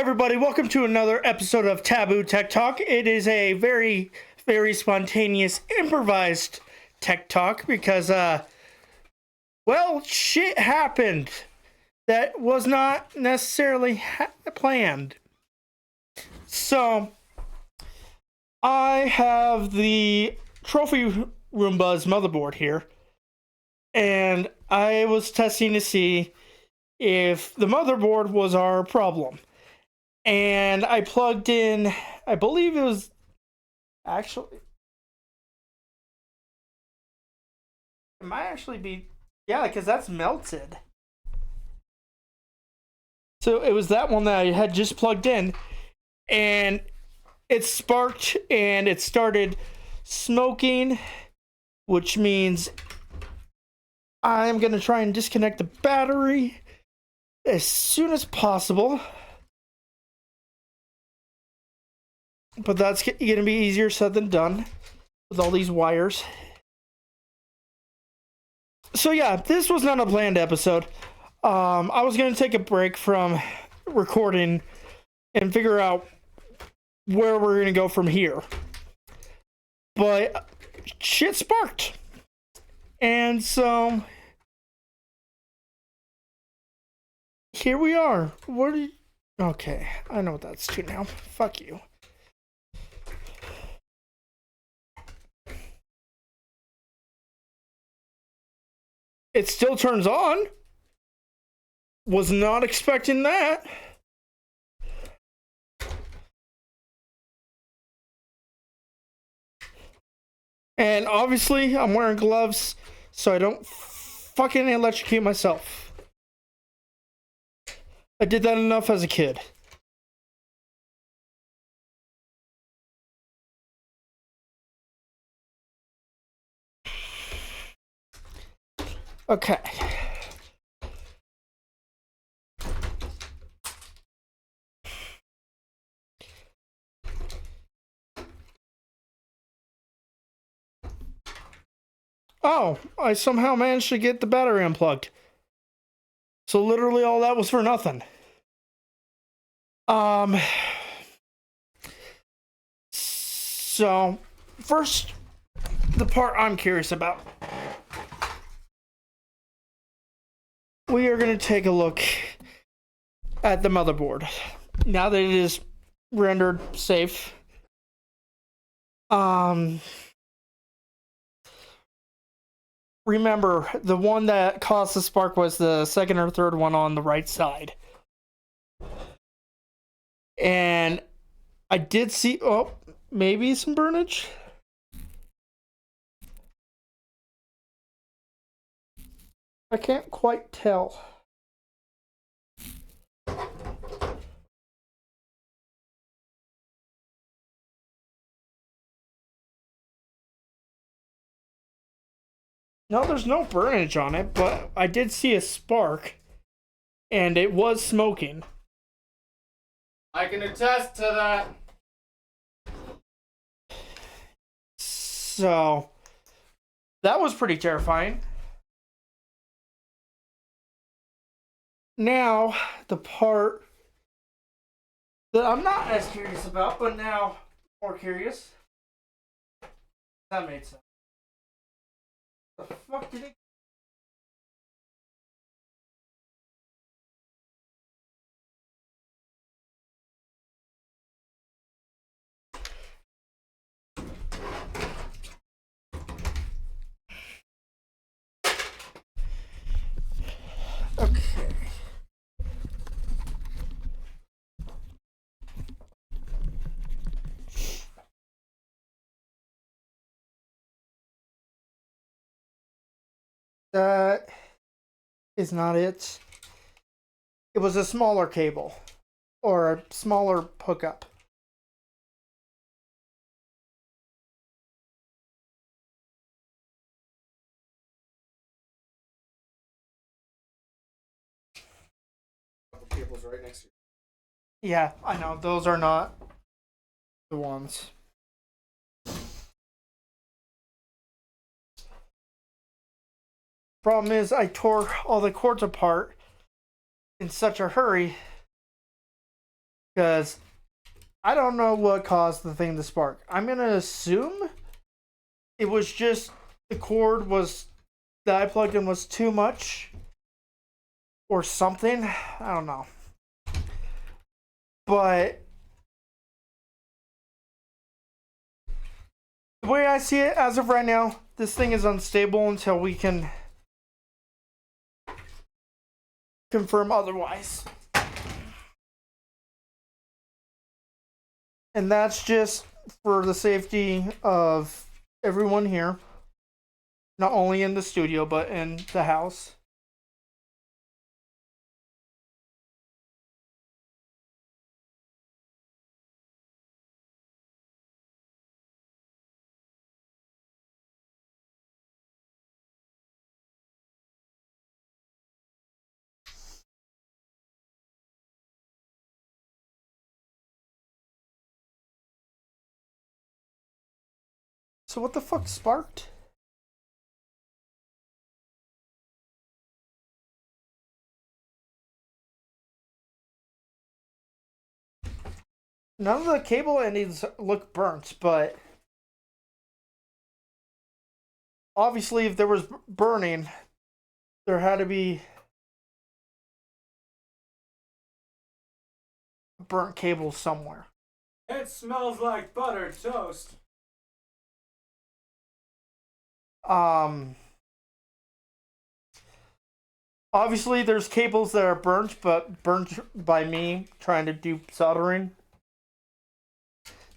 everybody. Welcome to another episode of Taboo Tech Talk. It is a very, very spontaneous, improvised tech talk because, shit happened that was not necessarily planned. So, I have the Trophy Roomba's motherboard here, and I was testing to see if the motherboard was our problem. And I plugged in, I believe it was actually, it might actually be, yeah, because that's melted. So it was that one that I had just plugged in, and it sparked and it started smoking, which means I'm going to try and disconnect the battery as soon as possible. But that's going to be easier said than done with all these wires. So yeah, this was not a planned episode. I was going to take a break from recording and figure out where we're going to go from here. But shit sparked. And so here we are. Okay, I know what that's to now. Fuck you. It still turns on. Was not expecting that. And obviously, I'm wearing gloves so I don't fucking electrocute myself. I did that enough as a kid. Okay. Oh, I somehow managed to get the battery unplugged. So literally all that was for nothing. So first, the part I'm curious about. We are going to take a look at the motherboard. Now that it is rendered safe. Remember, the one that caused the spark was the second or third one on the right side. And I did see, maybe some burnage. I can't quite tell. No, there's no burnage on it, but I did see a spark, and it was smoking. I can attest to that. So, that was pretty terrifying. Now, the part that I'm not as curious about, but now more curious. That made sense. The fuck did it? Okay. That is not it. It was a smaller cable or a smaller hookup. Cable's right next to you. Yeah, I know. Those are not the ones. Problem is, I tore all the cords apart in such a hurry because I don't know what caused the thing to spark. I'm gonna assume it was just the cord was that I plugged in was too much or something. I don't know. But the way I see it as of right now, this thing is unstable until we can confirm otherwise. And that's just for the safety of everyone here, not only in the studio, but in the house. So what the fuck sparked? None of the cable endings look burnt, but obviously if there was burning, there had to be burnt cable somewhere. It smells like buttered toast. Obviously there's cables that are burnt, but burnt by me trying to do soldering.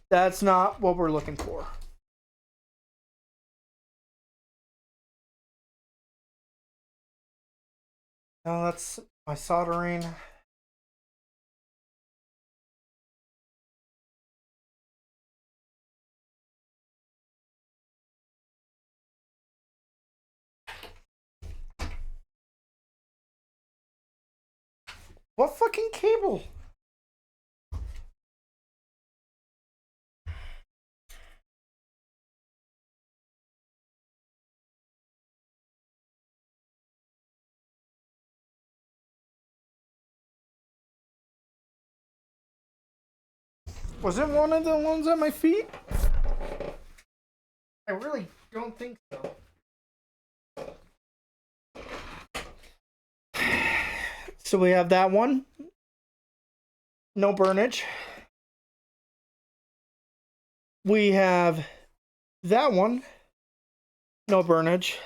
That's not what we're looking for. No, that's my soldering. What fucking cable? Was it one of the ones at my feet? I really don't think so. So we have that one. No burnage. We have that one. No burnage.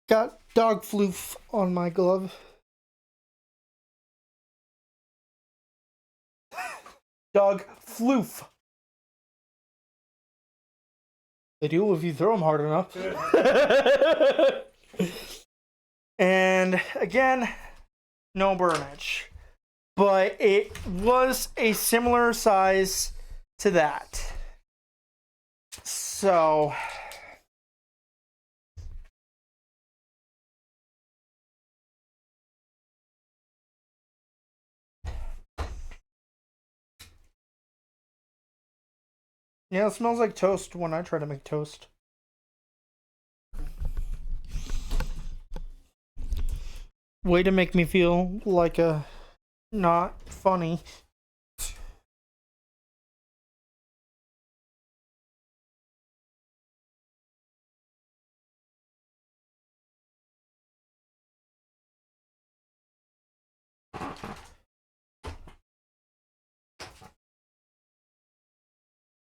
Got dog floof on my glove. Dog floof. They do if you throw them hard enough. And again, no burnage. But it was a similar size to that. So yeah, it smells like toast when I try to make toast. Way to make me feel like a not funny.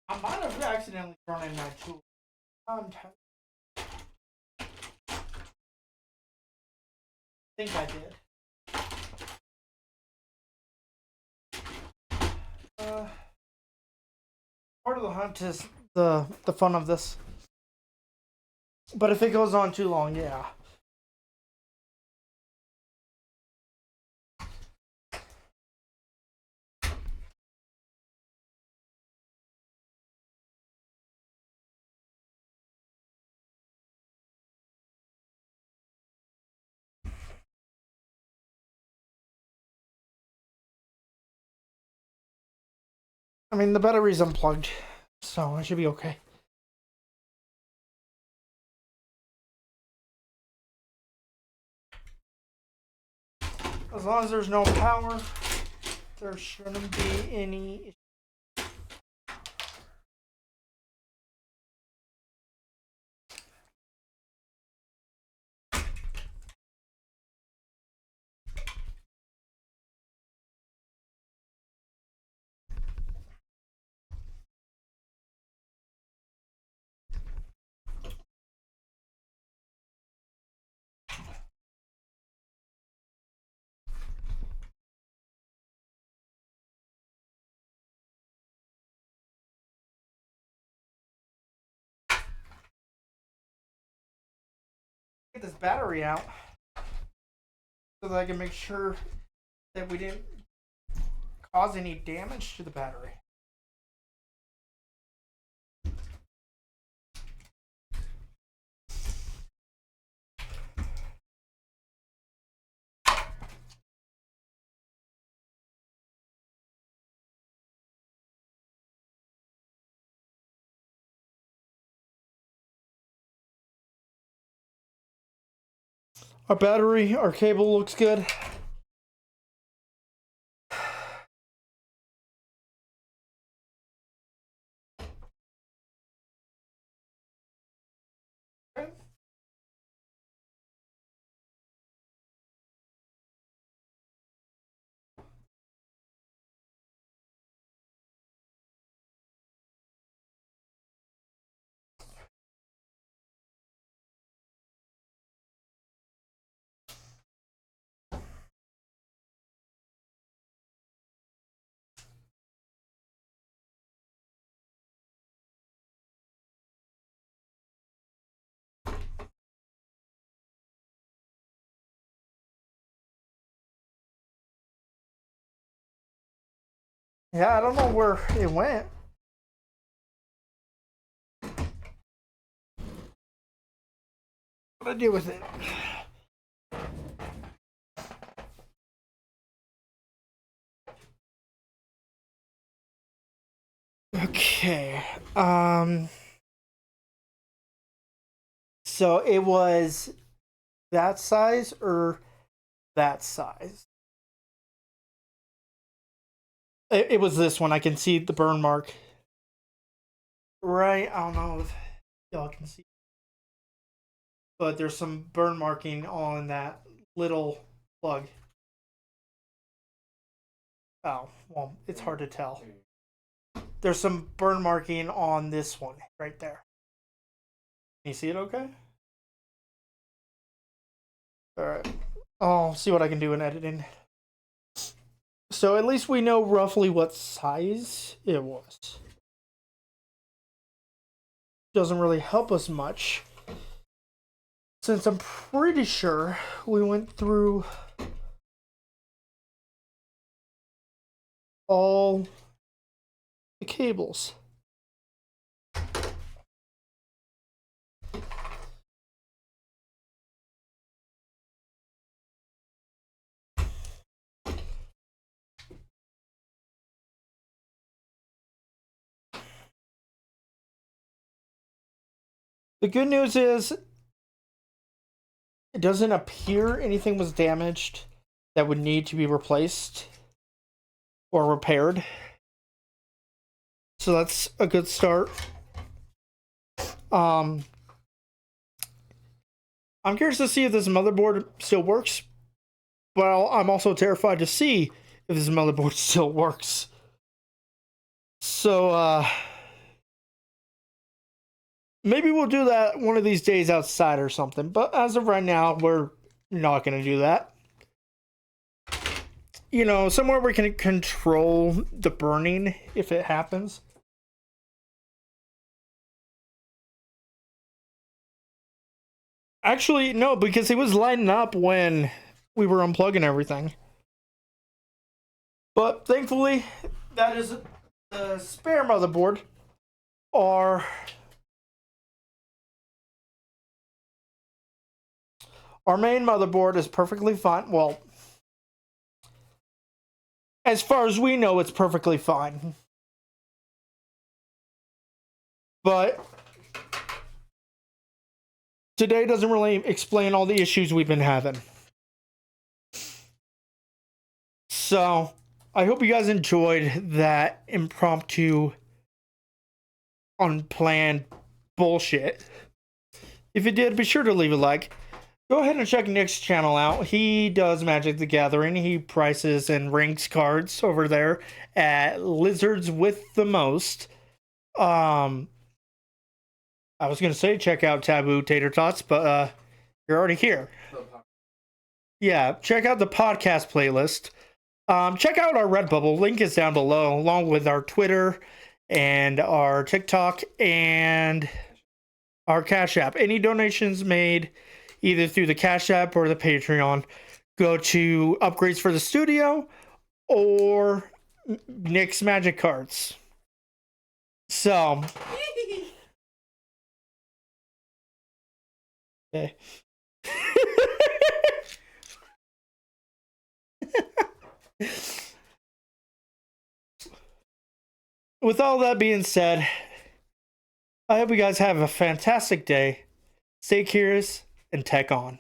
I might have accidentally thrown in my tool. I think I did. Part of the hunt is the fun of this. But if it goes on too long, yeah. I mean, the battery's unplugged, so I should be okay. As long as there's no power, there shouldn't be any. Get this battery out so that I can make sure that we didn't cause any damage to the battery. Our cable looks good. Yeah, I don't know where it went. What do I do with it? Okay. So it was that size or that size? It was this one. I can see the burn mark. Right. I don't know if y'all can see. But there's some burn marking on that little plug. Oh, well, it's hard to tell. There's some burn marking on this one right there. Can you see it okay? Alright. I'll see what I can do in editing. So at least we know roughly what size it was. Doesn't really help us much, since I'm pretty sure we went through all the cables. The good news is it doesn't appear anything was damaged that would need to be replaced or repaired. So that's a good start. I'm curious to see if this motherboard still works. Well, I'm also terrified to see if this motherboard still works. So, maybe we'll do that one of these days outside or something. But as of right now, we're not going to do that. You know, somewhere we can control the burning if it happens. Actually, no, because it was lighting up when we were unplugging everything. But thankfully, that is the spare motherboard. Our main motherboard is perfectly fine. Well, as far as we know, it's perfectly fine. But today doesn't really explain all the issues we've been having. So, I hope you guys enjoyed that impromptu, unplanned bullshit. If you did, be sure to leave a like. Go ahead and check Nick's channel out. He does Magic the Gathering. He prices and ranks cards over there at Lizards with the Most. I was gonna say check out Taboo Tater Tots, but you're already here. Yeah, check out the podcast playlist. Check out our Redbubble. Link is down below, along with our Twitter and our TikTok and our Cash App. Any donations made either through the Cash App or the Patreon go to upgrades for the studio or Nick's Magic cards. So, okay. With all that being said, I hope you guys have a fantastic day. Stay curious and tech on.